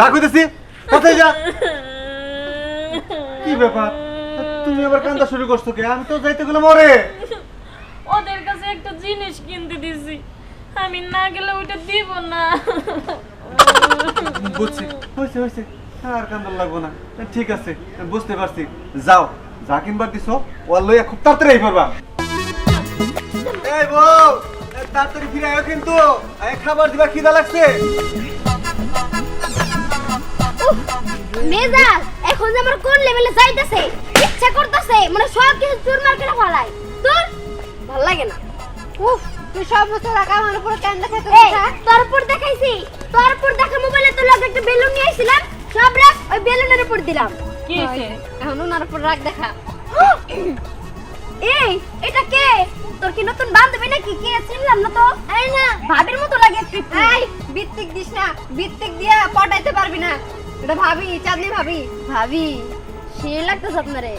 যা কইতেছি কোথায় যা কি ব্যাপার তুমি আবার কান্দা শুরু করছো কে আমি তো যাইতে গেলাম ওরে ওদের কাছে একটা জিনিস কিনতে দিছি আমি না গেলে ওইটা দিব না বুঝছি হইছে হইছে আর কান্দা লাগবো না ঠিক আছে বুঝতে পারছি যাও যা কিনবার দিছো ওর লইয়া খুব তাড়াতাড়ি পারবা এই বউ তাড়াতাড়ি ফিরে আয়ো কিন্তু খাবার দিবা খিদা লাগছে মেজাজ এখন যে আমার কোন লেভেলে যাইতেছে ইচ্ছা করতেছে মানে সব কিছু চুরমার করে ফলাই তোর ভালো লাগে না উফ তুই সব বছর আগে আমার উপর কেন দেখাইছিস তোর উপর দেখাইছি তোর উপর দেখা মোবাইলে তোর লগে একটা বেলুন নিয়ে আইছিলাম সব রাখ ওই বেলুনের উপর দিলাম কি হইছে এখন ওনার উপর রাখ দেখা এই এটা কে তোর কি নতুন বান্ধবী নাকি কে চিনলাম না তো এই না ভাবির মতো লাগে একটু এই বিত্তিক দিস না বিত্তিক দিয়া পটাইতে পারবি না এটা ভাবি চাঁদনি ভাবি ভাবি সে লাগতেছে আপনারে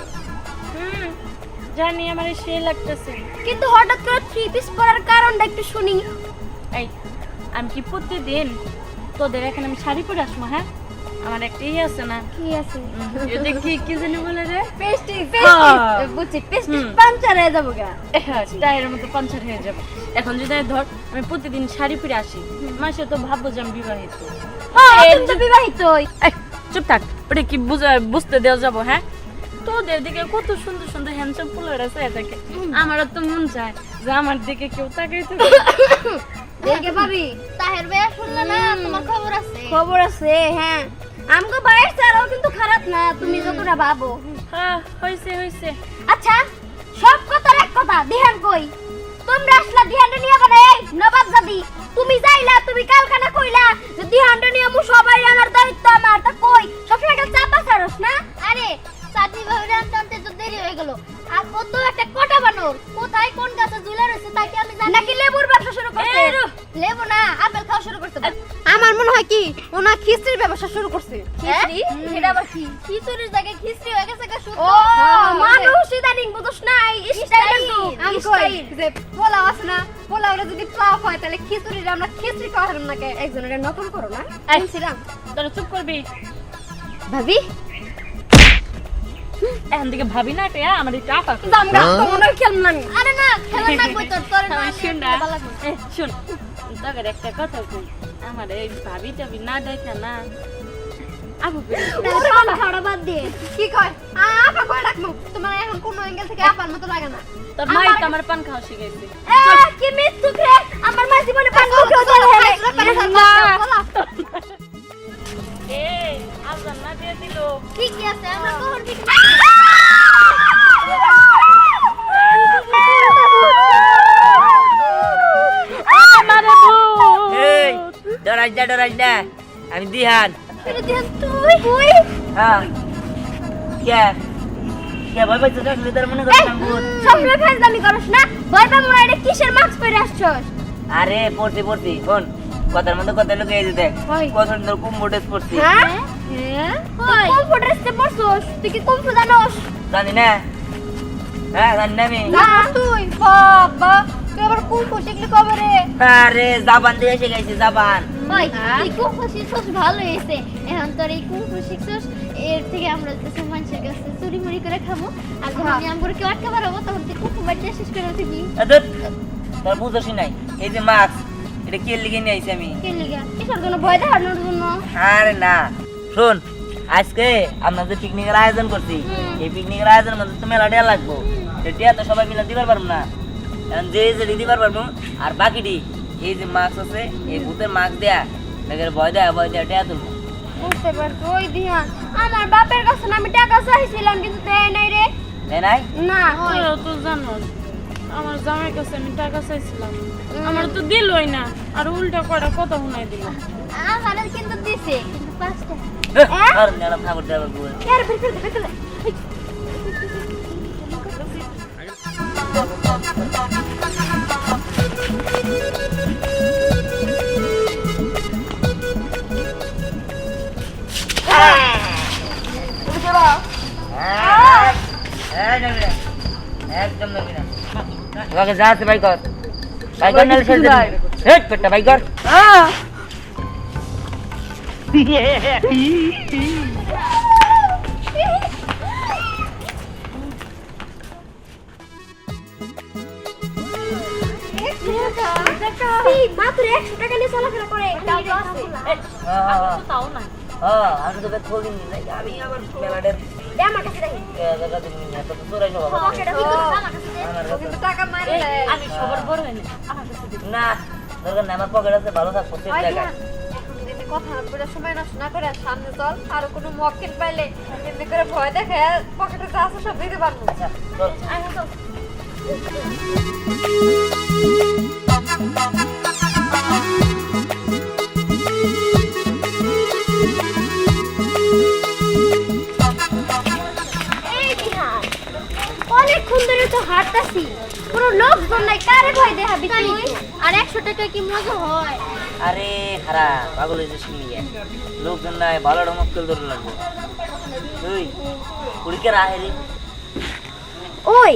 জানি আমার সেই লাগতেছে কিন্তু হঠাৎ করে থ্রি পিস পরার কারণটা একটু শুনি এই আমি কি প্রতিদিন তোদের এখানে আমি শাড়ি পরে আসবো হ্যাঁ আমার একটা ইয়ে আছে না কি আছে এটা কি কি জানি বলে রে পেস্টি হ্যাঁ। বুঝছি পেস্টি পাঞ্চার হয়ে যাবো গা টায়ারের মতো পাঞ্চার হয়ে যাবে এখন যদি ধর আমি প্রতিদিন শাড়ি পরে আসি মাসে তো ভাববো যে আমি বিবাহিত তুমি তো বিবাহিতই এই, চুপ থাক ওটা কি বুঝতে দেওয়া যাবো হ্যাঁ তোদের দিকে কত সুন্দর সুন্দর হ্যান্ডসাম ফুলের আছে এটাকে আমারও তো মন চায় যে আমার দিকে কেউ তাকাইতে দেখে ভাবি তাহের ভাই শুনলে না তোমার খবর আছে হ্যাঁ আমগো ভাইয়ের ছাড়াও কিন্তু খারাপ না তুমি যতটা ভাবো হ্যাঁ হইছে হইছে আচ্ছা সব কথার এক কথা ধ্যান কই তোমরা আসলা ধ্যানটা নিয়ে বলে এই নবাব জাদি তুমি যাইলা তুমি কালকানা কইলা যে ধ্যানটা নিয়ে মু সবাই আনার দায়িত্ব আমার তা কই সবসময় একটা চাপা ছাড়স না আরে চাচি ভাবিরা আনতে তো দেরি হয়ে গেল আর কত একটা কোটা বানর কোথায় কোন গাছে ঝুলে রয়েছে তা কি আমি জানি নাকি লেবুর ব্যবসা শুরু করছে লেবু না আপেল খাওয়া শুরু করতে আমার মনে হয় কি ওনা খিচুড়ির ব্যবসা শুরু করছে খিচুড়ি এটা আবার কি খিচুড়ির জায়গায় খিচুড়ি হয়ে গেছে কা শুদ্ধ ও মানুষ ইদানিং বুঝছ না এই স্টাইল তো আমি কই যে পোলাও আছে না পোলাওটা যদি প্লাও হয় তাহলে খিচুড়িটা আমরা খিচুড়ি খাওয়া হারাম নাকি একজনের নকল করো না আইছিলাম তোরা চুপ করবি ভাবি এখন দিকে ভাবি না এটা আমার একটু আপা জামগা তো মনে হয় খেলম না আরে না খেলা না কই তোর না শুন না শুন তোদের একটা কথা কই আমার এই ভাবি টাবি না দেখা না আবু খাওয়া বাদ দিয়ে কি কয় আপা কই রাখমু তোমার এখন কোন অ্যাঙ্গেল থেকে আপার মতো লাগে না তোর মাই তো আমার পান খাওয়া শিখাইছে কি মিথ্যুক রে আমার মা জীবনে পান খাওয়া এই আজান না দিয়ে দিল ঠিক আছে আমরা কখন ঠিক এই ডরাজ না আমি দিহান তুই হ্যাঁ কে কে ভাই ভাই তো আসলে তার মনে করতাম ভূত সবসময় ফাজলামি করছ না ভয় পাবো না এটা কিসের মাস্ক পরে আসছস আরে পড়ছি কোন কথার মধ্যে কথা লোকে এই যে দেখ ওই। কত সুন্দর কুম্ভ ড্রেস পড়ছি হ্যাঁ হ্যাঁ কোন ফটোতে পড়ছস তুই কি কোন জানোস জানি না হ্যাঁ জানি না আমি না তুই বাবা তুই আবার কোন শিখলি কবে রে আরে জাপান থেকে শিখাইছি জাপান ওই তুই কুম্ফু শিখছস ভালো হইছে এখন তোর এই কুম্ফু শিখছস এর থেকে আমরা কিছু মানুষের কাছে চুরি মুড়ি করে খাবো আর যখন আমি আমগুলো কেউ আটকে পারবো তখন তুই কুম্ফু বাড়িতে শেষ করে দিবি আদত তোর বুঝছস নাই এই যে মাস্ক এটা কে লিখে নিয়ে আইছি আমি কে লিগা কিসের জন্য ভয় দেখানোর জন্য আরে না শোন আজকে আমরা যে পিকনিকের আয়োজন করছি এই পিকনিকের আয়োজনের মধ্যে তো মেলা টিয়া লাগবো টিয়া তো সবাই মিলে দিবার পারবো না এখন যে দিবার পারবো আর বাকিটি এই যে মাস্ক আছে এই ভূতের মাস্ক দেয়া দেখে ভয় দেয়া টিয়া তুলবো বুঝতে পারছো ওই ধ্যান আমার বাপের কাছে না আমি টাকা চাইছিলাম কিন্তু দেয় নাই রে তাই নাই না তোরা তো জানোস আমার জামাইয়ের কাছে আমি টাকা চাইছিলাম আমার তো দিলই না আর উল্টা কয়টা কথা শুনাই দিল আমার কিন্তু দিছে কিন্তু 5 টাকা আর ম্যাডাম ঠাকুর দেওয়ার বউ यार बिल्कुल একদম নবী না তোমাকে যাতে ভাই কর নালে ছেড়ে দে হেট পেটটা ভাই কর মাত্র 100 টাকা নিয়ে চলাফেরা করে তাও তো আছে আমার তো তাও না আমি তো বেশ খোঁজ নিই নাই আমি আবার মেলাডের দে আমার কাছে দেখি জায়গা দিন এত তো চোরাই সব পকেটে কি করছ আমার কাছে দে আমার ও কিন্তু টাকা মারে আমি সবার বড় হই না আমার কাছে দিবি না দরকার না আমার পকেট আছে ভালো থাকবো ঠিক জায়গা এখন দিনে কথা বলে সময় নষ্ট না করে সামনে চল আর কোনো মক্কেল পাইলে এমনি করে ভয় দেখে পকেটে যা আছে সব দিতে পারবো আচ্ছা চল আয় চল এই বিহার অনেকক্ষণ ধরে তো হাঁটতাছি কোনো লোকজন নাই কারে ভয় দেখাবি তুই আর 100 টাকা কি মজা হয় আরে খারাপ পাগল হয়েছে শুনি লোকজন নাই ভালো মক্কেল ধরে লাগবে তুই কুড়িকে রাহেরি ওই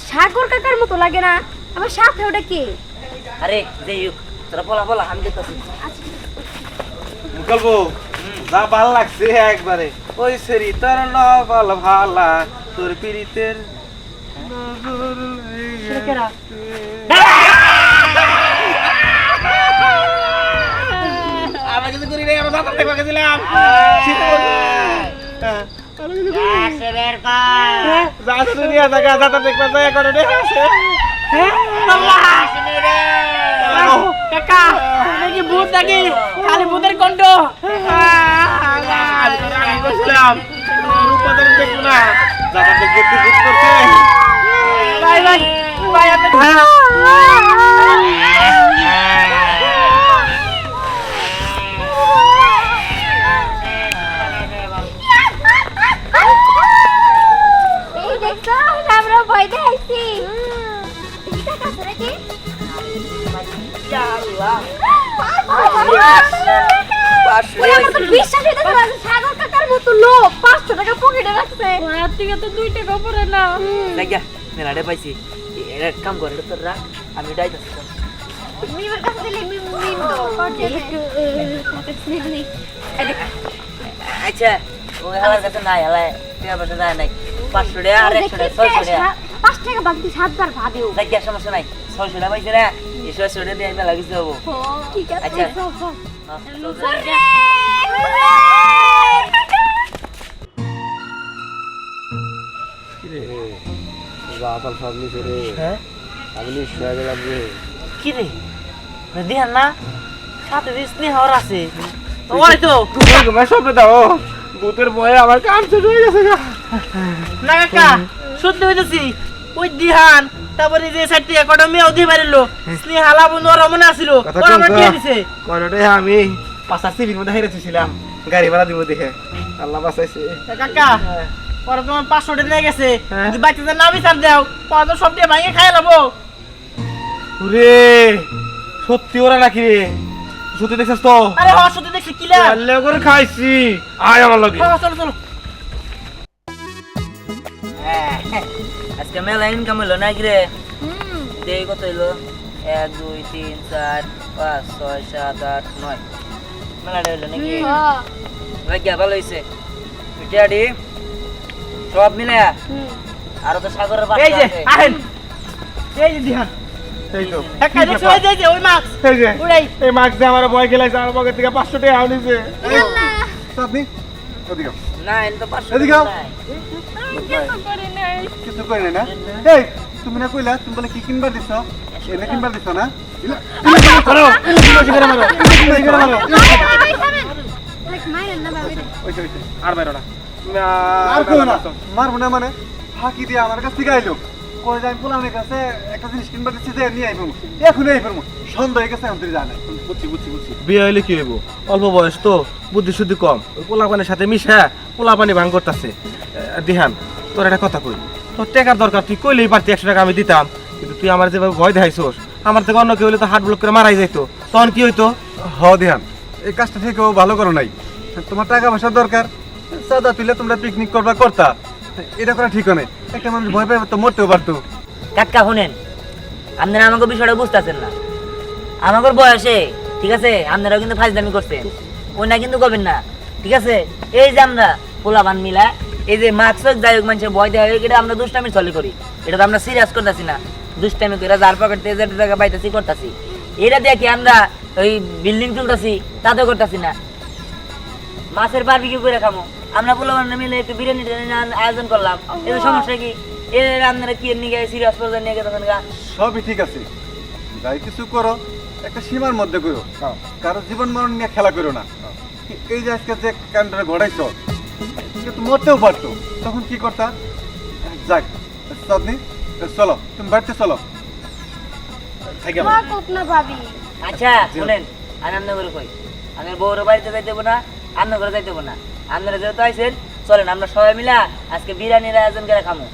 সাগর কাকার মতো লাগে না আমার সাথে ওটা কে আরে যাই হোক তোরা বলা বলা আমি দেখতেছি গল্প যা ভাল লাগছে একবারে ওই সেরি তোর নবল ভালা তোর পিরিতের আমি কিছু করি নাই, আমার দাদা দেখবা গেছিলাম। যা শুধু নিয়ে থাকা দাদা দেখবা যায় কোনো দেখা আছে কাকা নাকি ভূত নাকি খালি ভূতের কণ্ঠ আমি বলছিলাম রূপান্তর দেখবো না দাদা দেখবে একটু ভূত করছে ভাই ভাই ভাই আপনি এই দেখছো আমরা ভয় দেখাইছি এটা কাছে নাকি বিশ্বাস হইতে সাগর কাকার মতো লোক 500 টাকা পকেটে রাখছে ওনার থেকে তো 2 টাকা পড়ে না দেখা মেলাডে পাইছি এক কাম করে তোর রাখ আমি ডাইতেছি মিমের কাছে দিলে মিম আচ্ছা ওই হালার কাছে নাই হালায় টাকা পয়সা যায় নাই 500 টাকা আর 100 টাকা 600 টাকা 5 টাকা বাকি 7বার ভাবিও দেখা সমস্যা নাই 600 টাকা পাইছে না এই 600 টাকা দিয়ে আমি লাগিয়ে দেবো ঠিক আছে আচ্ছা। চল, চল। হ্যাঁ কি রে দিহান না সাথে স্নেহ আর আছে ওই তো স্বপ্ন দাও ভূতের ভয়ে আমার কান শেষ হয়ে গেছে গা। না কাকা সত্যি হইতেছি ওই দিহান তারপরে যে সাইড থেকে কটা মেয়েও দিয়ে পারিল স্নেহালা বন্ধু ওরা মনে আসিল কথা ওরা আমার কম দিয়ে কর। দিছে কোনোটাই আমি পাঁচার সিভির মধ্যে হেরেছিলাম গাড়ি ভাড়া দিব দেখে আল্লাহ বাঁচাইছে তা কাকা ওরা তোমার 500 টাকা নিয়ে গেছে হ্যাঁ। যদি বাচ্চাদের না বিচার দাও ওরা তো সব দিয়ে ভাঙে খাই লাবো রে সত্যি ওরা নাকি রে সত্যি দেখছিস তো আরে হওয়ার সত্যি দেখছি কিলা আল্লে করে খাইছি আয় আমার লগে চলো চলো আজকে মেলা ইনকাম হইলো না কি রে দেই কত হইলো 1 2 3 4 5 6 7 8 9 মেলাটা হইলো নাকি ভাগ্য ভালো হইছে পিটাডি সব মিলে আর তো সাগরের এই বাচ্চা যে আছে আহেন এই যে দিহান এই তো কাকা দেখছো এই যে ওই মাছ এই যে উড়াই এই মাছ দিয়ে আমার ভয় গেলাইছে আমার পকেট থেকে 500 টাকা আনিছে আপনি ওদিকে না এন তো 500 এদিকে আও। নাই। কিছু করি নাই কিছু কই না এই তুমি না কইলা তুমি বলে কি কিনবার দিছ এনে কিনবার দিছ না মারো করে মারো করে মারো ওইটা ওইটা আর বাইরো না আর কই না মারবো না মানে ফাঁকি দিয়ে আমার কাছ থেকে আইলো কই যাই পোলামের কাছে একটা জিনিস কিনবার দিছি যে নিয়ে আইবো এখনই আইবো সন্ধ্যা হয়ে গেছে এখন তুই জানা বুঝছি বুঝছি বুঝছি বিয়ে হইলে কি হইব অল্প বয়স তো বুদ্ধি শুদ্ধি কম ওই পোলা পানির সাথে মিশা পোলা পানি ভাঙ করতেছে দিহান তোর একটা কথা কই তোর টাকার দরকার তুই কইলেই পারতি 100 টাকা আমি দিতাম কিন্তু তুই আমার যেভাবে ভয় দেখাইছোস আমার থেকে অন্য কেউ হলে তো হার্ট ব্লক করে মারাই যাইতো তখন কি হইতো হ ধ্যান এই কাজটা থেকেও ভালো করো নাই তোমার টাকা পয়সার দরকার চাঁদা তুলে তোমরা পিকনিক করবা করতা এটা করা ঠিক নেই একটা মানুষ ভয় পাই তো মরতেও পারতো কাকা শুনেন আপনারা আমাকে বিষয়টা বুঝতেছেন না আমাদের বয়সে ঠিক আছে আপনারাও কিন্তু ফাইজলামি করছেন ওই না কিন্তু করবেন না ঠিক আছে? এই যে আমরা পোলাপান মিলা এই যে মাছ যাই হোক মানুষের ভয় দেওয়া হোক, এটা আমরা দুষ্টামি চলে করি। এটা তো আমরা সিরিয়াস করতেছি না, দুষ্টামি করে যার পকেট থেকে যেটা টাকা পাইতেছি করতেছি। এটা দিয়ে কি আমরা ওই বিল্ডিং তুলতেছি তাতে করতেছি না। মাছের বারবিকিউ করে খামো, আমরা পোলাপান মিলে একটু বিরিয়ানি আয়োজন করলাম, এতে সমস্যা কি? এর আপনারা কি নিয়ে সিরিয়াস পর্যায়ে নিয়ে গেছেন গা? সবই ঠিক আছে, যাই কিছু করো একটা সীমার মধ্যে করো, কারো জীবন মরণ নিয়ে খেলা করো না। এই যে আজকে যে কাণ্ডটা ঘটাইছ, কিন্তু মরতেও পারতো, তখন কি করতা? যাক চাঁদনি, চলো তুমি বাড়িতে চলো। থাকুক না ভাবি। আচ্ছা শুনেন, আমি আপনার করে কই, আমি বউর বাড়িতে যাইতে দেবো না, আপনার ঘরে যাইতে দেবো না। আপনারা যেহেতু আইছেন, চলেন আমরা সবাই মিলা আজকে বিরিয়ানির আয়োজন করে খামো।